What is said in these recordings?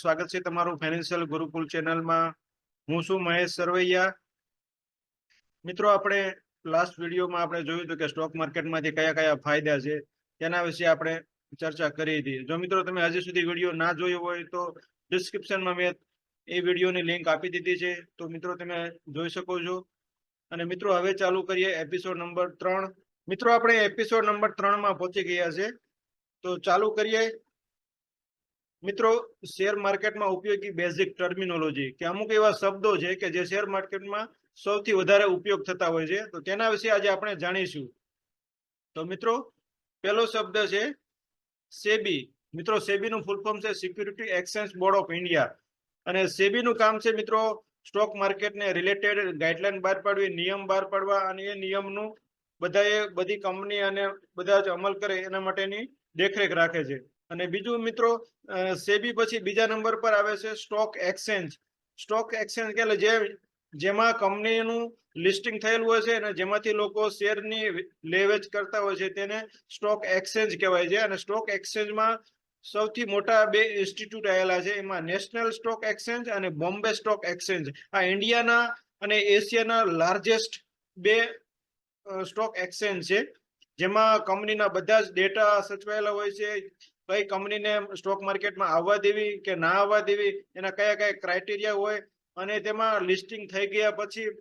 સ્વાગત છે તમારું ફાઇનાન્શિયલ ગુરુકુલ ચેનલમાં। હું છું મહેશ સરવૈયા। મિત્રો, આપણે લાસ્ટ વિડીયોમાં આપણે જોયું હતું કે સ્ટોક માર્કેટમાંથી કયા કયા ફાયદા છે તેના વિશે આપણે ચર્ચા કરી હતી। જો મિત્રો તમે હજી સુધી વિડીયો ના જોયો હોય તો ડિસ્ક્રિપ્શનમાં મેં એ વિડીયોની લિંક આપી દીધી છે, તો મિત્રો તમે જોઈ શકો છો। અને મિત્રો હવે ચાલુ કરીએ એપિસોડ નંબર 3। મિત્રો, આપણે એપિસોડ નંબર 3માં પહોંચી ગયા છે, તો ચાલુ કરીએ। મિત્રો, શેર માર્કેટમાં ઉપયોગી બેઝિક ટર્મિનોલોજી કે અમુક એવા શબ્દો છે કે જે શેર માર્કેટમાં સૌથી વધારે ઉપયોગ થતા હોય છે, તો તેના વિશે આજે આપણે જાણીશું। તો મિત્રો, પહેલો શબ્દ છે સેબી। મિત્રો, સેબીનું ફૂલ ફોર્મ છે security exchange board of India. અને સેબીનું કામ છે મિત્રો સ્ટોક માર્કેટને રિલેટેડ ગાઈડલાઈન બહાર પાડવી, નિયમ બહાર પાડવા, અને એ નિયમનું બધી કંપની અને બધા જ અમલ કરે એના માટેની દેખરેખ રાખે છે। અને બીજું મિત્રો, સેબી પછી બીજા નંબર પર આવે છે સ્ટોક એક્સચેન્જ। સ્ટોક એક્સચેન્જ એટલે જેમાં કંપનીનું લિસ્ટિંગ થયેલું હોય છે અને જેમાંથી લોકો શેરની લે વેચ કરતા હોય છે તેને સ્ટોક એક્સચેન્જ કહેવાય છે। અને સ્ટોક એક્સચેન્જમાં સૌથી મોટા બે ઇન્સ્ટિટ્યૂટ આવેલા છે, એમાં નેશનલ સ્ટોક એક્સચેન્જ અને બોમ્બે સ્ટોક એક્સચેન્જ। આ ઇન્ડિયાના અને એશિયાના લાર્જેસ્ટ બે સ્ટોક એક્સચેન્જ છે, જેમાં કંપનીના બધા જ ડેટા સચવાયેલા હોય છે। કઈ કંપનીને સ્ટોક માર્કેટમાં આવવા દેવી કે ના આવવા દેવી, એના કયા કયા ક્રાઇટેરિયા હોય, અને તેમાં લિસ્ટિંગ થઈ ગયા પછી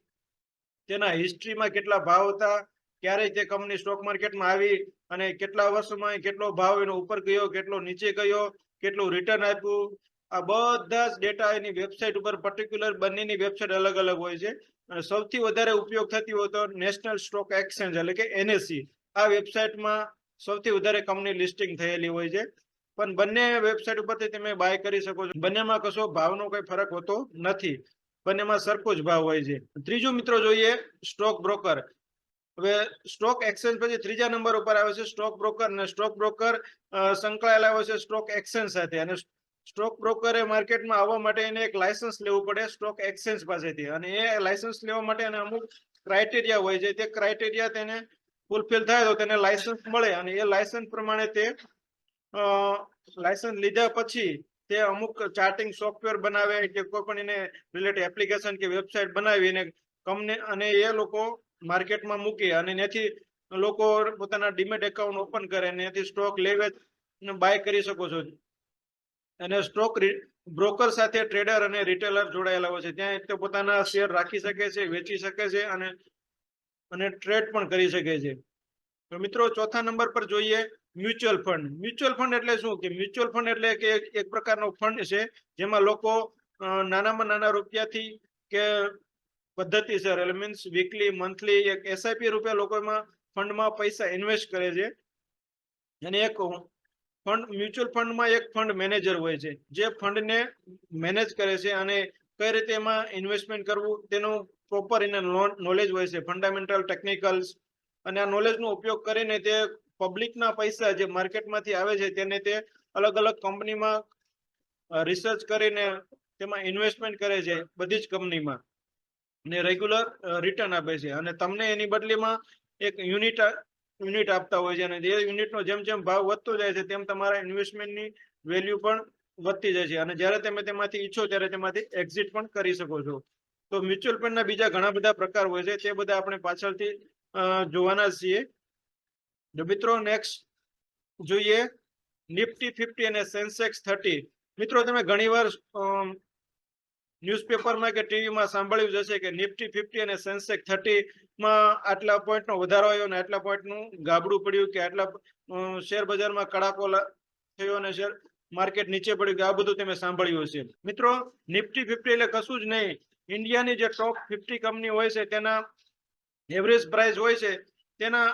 તેના હિસ્ટ્રીમાં કેટલા ભાવ હતા, ક્યારે તે કંપની સ્ટોક માર્કેટમાં આવી, અને કેટલા વર્ષમાં કેટલો ભાવ એનો ઉપર ગયો, કેટલો નીચે ગયો, કેટલું રિટર્ન આપ્યું, આ બધા જ ડેટા એની વેબસાઇટ ઉપર પર્ટિક્યુલર બંનેની વેબસાઇટ અલગ અલગ હોય છે। અને સૌથી વધારે ઉપયોગ થતી હોય તો નેશનલ સ્ટોક એક્સચેન્જ એટલે કે NSE। આ વેબસાઇટમાં સૌથી વધારે કંપની લિસ્ટિંગ થયેલી હોય છે, પણ બંને વેબસાઇટ ઉપરથી તમે બાય કરી શકો છો। બંનેમાં કશો ભાવનો કોઈ ફરક હોતો નથી, બંનેમાં સરખો જ ભાવ હોય છે। ત્રીજું મિત્રો જોઈએ સ્ટોક બ્રોકર। હવે સ્ટોક એક્સચેન્જ પછી ત્રીજા નંબર ઉપર આવે છે સ્ટોક બ્રોકર। અને સ્ટોક બ્રોકર સંકળાયેલા હોય છે સ્ટોક એક્સચેન્જ સાથે, અને સ્ટોક બ્રોકરે માર્કેટમાં આવવા માટે એને એક લાયસન્સ લેવું પડે સ્ટોક એક્સચેન્જ પાસેથી, અને એ લાયસન્સ લેવા માટે એને અમુક ક્રાઇટેરિયા હોય છે, તે ક્રાઇટેરિયા તેને ફૂલફિલ થાય તો તેને લાયસન્સ મળે, અને એ લાયસન્સ પ્રમાણે તે લાયસન્સ લીધા પછી તે અમુક ચાર્ટિંગ સોફ્ટવેર બનાવે કે કોઈ પણ એને રિલેટેડ એપ્લિકેશન કે વેબસાઇટ બનાવી અને કંપની અને એ લોકો માર્કેટમાં મૂકે, અને ત્યાંથી લોકો પોતાના ડીમેટ એકાઉન્ટ ઓપન કરે અને ત્યાંથી સ્ટોક લે વેચ બાય કરી શકો છો। અને સ્ટોક બ્રોકર સાથે ટ્રેડર અને રિટેલર જોડાયેલા હોય છે, ત્યાં તે પોતાના શેર રાખી શકે છે, વેચી શકે છે, અને ટ્રેડ પણ કરી શકે છે। તો મિત્રો, ચોથા નંબર પર જોઈએ મ્યુચ્યુઅલ ફંડ। મ્યુચ્યુઅલ ફંડ એટલે શું કે મ્યુચ્યુઅલ ફંડ એટલે કે એક પ્રકારનો ફંડ છે જેમાં લોકો નાનામાં નાના રૂપિયાથી કે પદ્ધતિસર એટલે મીન્સ વીકલી, મંથલી, એક SIP રૂપિયા લોકો એમાં ફંડમાં પૈસા ઇન્વેસ્ટ કરે છે। અને એક ફંડ મ્યુચ્યુઅલ ફંડમાં એક ફંડ મેનેજર હોય છે જે ફંડને મેનેજ કરે છે, અને કઈ રીતે એમાં ઇન્વેસ્ટમેન્ટ કરવું તેનું પ્રોપર એને નોલેજ હોય છે, ફંડામેન્ટલ, ટેકનિકલ્સ, અને આ નોલેજનો ઉપયોગ કરીને તે પબ્લિકના પૈસા જે માર્કેટમાંથી આવે છે તેને તે અલગ અલગ કંપનીમાં રિસર્ચ કરીને તેમાં ઇન્વેસ્ટમેન્ટ કરે છે બધી જ કંપનીમાં, ને રેગ્યુલર રિટર્ન આપે છે, અને તમને એની બદલીમાં એક યુનિટ આપતા હોય છે, અને જે યુનિટનો જેમ જેમ ભાવ વધતો જાય છે તેમ તમારા ઇન્વેસ્ટમેન્ટની વેલ્યુ પણ વધતી જાય છે, અને જ્યારે તમે તેમાંથી ઈચ્છો ત્યારે તેમાંથી એક્ઝિટ પણ કરી શકો છો। તો મ્યુચ્યુઅલ ફંડના બીજા ઘણા બધા પ્રકાર હોય છે, તે બધા આપણે પાછળથી જોવાના છીએ। તો મિત્રો, નેક્સ્ટ જોઈએ નિફ્ટી 50 અને સેન્સેક્સ 30। મિત્રો, તમે ઘણીવાર ન્યૂઝપેપરમાં કે ટીવીમાં સાંભળ્યું જ હશે કે નિફ્ટી 50 અને સેન્સેક્સ 30માં આટલા પોઈન્ટનો વધારો આવ્યો અને આટલા પોઈન્ટનું ગાબડું પડ્યું, કે આટલા શેર બજારમાં કડાકો થયો અને શેર માર્કેટ નીચે પડ્યું, કે આ બધું તમે સાંભળ્યું હશે। મિત્રો, નિફ્ટી 50 એટલે કશું જ નહીં, ઇન્ડિયાની જે ટોપ 50 કંપની હોય છે તેના એવરેજ પ્રાઇસ હોય છે તેના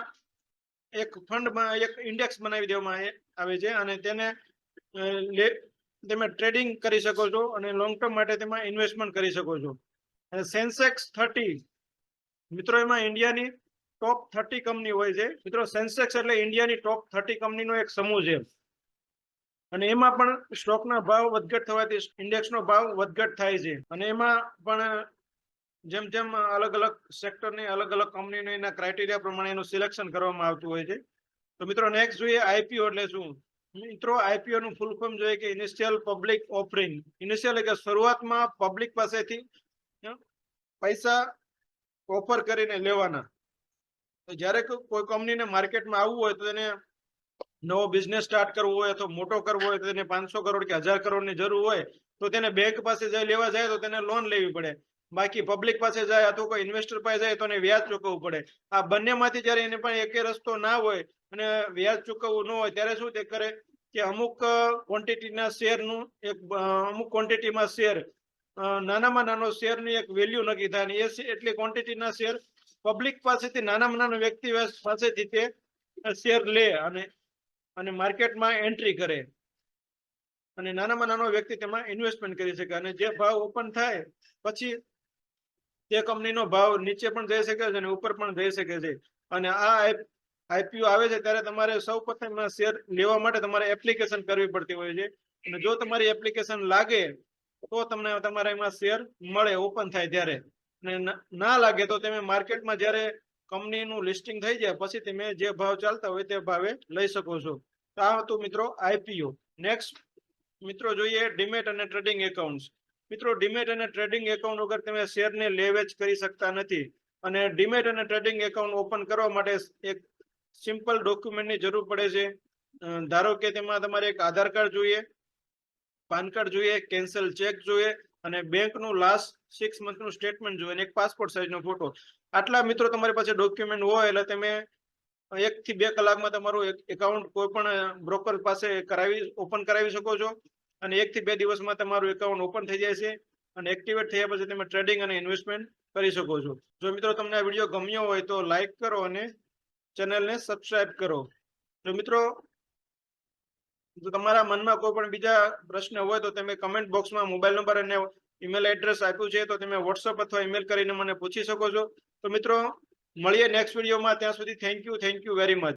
એક ફંડમાં એક ઇન્ડેક્સ બનાવી દેવામાં આવે છે, અને તેને તમે ટ્રેડિંગ કરી શકો છો અને લોંગ ટર્મ માટે તેમાં ઇન્વેસ્ટમેન્ટ કરી શકો છો। અને સેન્સેક્સ 30 મિત્રો, એમાં ઇન્ડિયાની ટોપ 30 કંપની હોય છે। મિત્રો, સેન્સેક્સ એટલે ઇન્ડિયાની ટોપ 30 કંપનીનો એક સમૂહ છે, અને એમાં પણ સ્ટોકના ભાવ વધઘટ થવાથી ઇન્ડેક્સનો ભાવ વધઘટ થાય છે, અને એમાં પણ જેમ જેમ અલગ અલગ સેક્ટરની અલગ અલગ કંપનીના ક્રાઇટેરિયા પ્રમાણે એનું સિલેક્શન કરવામાં આવતું હોય છે। તો મિત્રો, નેક્સ્ટ જોઈએ IPO એટલે શું। મિત્રો આઈપીઓ નું ફૂલ ફોર્મ જોઈએ કે ઇનિશિયલ પબ્લિક ઓફરિંગ. ઇનિશિયલ એટલે શરૂઆતમાં પબ્લિક પાસેથી પૈસા ઓફર કરીને લેવાના. તો જ્યારે કોઈ કંપનીને માર્કેટમાં આવવું હોય તો તેને નવો બિઝનેસ સ્ટાર્ટ કરવો હોય અથવા મોટો કરવો હોય તો તેને 500 કરોડ કે 1000 કરોડની જરૂર હોય તો તેને બેંક પાસે લેવા જાય તો તેને લોન લેવી પડે. બાકી પબ્લિક પાસે જાય અથવા કોઈ ઇન્વેસ્ટર પાસે જાય તો એને વ્યાજ ચૂકવવું પડે. આ બંનેમાંથી જ્યારે એને પણ એકે રસ્તો ના હોય અને વ્યાજ ચૂકવવું ન હોય ત્યારે શું તે કરે કે અમુક ક્વોન્ટિટીના શેરનું અમુક ક્વોન્ટિટીમાં શેર નાનામાં નાનો શેરની એક વેલ્યુ નક્કી થાય અને એટલી ક્વોન્ટિટીના શેર પબ્લિક પાસેથી નાનામાં નાનો વ્યક્તિ પાસેથી તે શેર લે અને માર્કેટમાં એન્ટ્રી કરે અને નાનામાં નાનો વ્યક્તિ તેમાં ઇન્વેસ્ટમેન્ટ કરી શકે. અને જે ભાવ ઓપન થાય પછી તે કંપનીનો ભાવ નીચે પણ જઈ શકે છે અને ઉપર પણ જઈ શકે છે. અને આ આઈપીઓ આવે છે ત્યારે તમારે સૌપ્રથમ શેર લેવા માટે તમારે એપ્લિકેશન કરવી પડતી હોય છે. અને જો તમારી એપ્લિકેશન લાગે તો તમને તમારા એમાં શેર મળે ઓપન થાય ત્યારે. અને ના લાગે તો તમે માર્કેટમાં જ્યારે કંપનીનું લિસ્ટિંગ થઈ જાય પછી તમે જે ભાવ ચાલતા હોય તે ભાવે લઈ શકો છો. તો આ હતું મિત્રો આઈપીઓ. નેક્સ્ટ મિત્રો જોઈએ ડીમેટ અને ટ્રેડિંગ એકાઉન્ટ. મિત્રો ડીમેટ અને ટ્રેડિંગ એકાઉન્ટ વગર તમે શેરને લે વેચ કરી શકતા નથી. અને ડીમેટ અને ટ્રેડિંગ એકાઉન્ટ ઓપન કરવા માટે એક સિમ્પલ ડોક્યુમેન્ટની જરૂર પડે છે. ધારો કે તેમાં તમારે એક આધાર કાર્ડ જોઈએ, પાન કાર્ડ જોઈએ, કેન્સલ ચેક જોઈએ અને બેંકનું લાસ્ટ 6 મંથનું સ્ટેટમેન્ટ જોઈએ અને એક પાસપોર્ટ સાઇઝનો ફોટો. આટલા મિત્રો તમારી પાસે ડોક્યુમેન્ટ હોય એટલે તમે 1 થી 2 કલાકમાં તમારું એકાઉન્ટ કોઈ પણ બ્રોકર પાસે ઓપન કરાવી શકો છો અને 1 થી 2 દિવસમાં તમારું એકાઉન્ટ ઓપન થઈ જાય છે અને એક્ટિવેટ થયા પછી તમે ટ્રેડિંગ અને ઇન્વેસ્ટમેન્ટ કરી શકો છો. જો મિત્રો તમને આ વિડીયો ગમ્યો હોય તો લાઈક કરો અને ચેનલને સબસ્ક્રાઇબ કરો. જો મિત્રો જો તમારા મનમાં કોઈ પણ બીજા પ્રશ્ન હોય તો તમે કમેન્ટ બોક્સમાં મોબાઈલ નંબર અને ઈમેલ એડ્રેસ આપ્યું છે તો તમે વોટ્સઅપ અથવા ઈમેલ કરીને મને પૂછી શકો છો. તો મિત્રો મળીએ નેક્સ્ટ વિડીયોમાં. ત્યાં સુધી થેન્ક યુ વેરી મચ.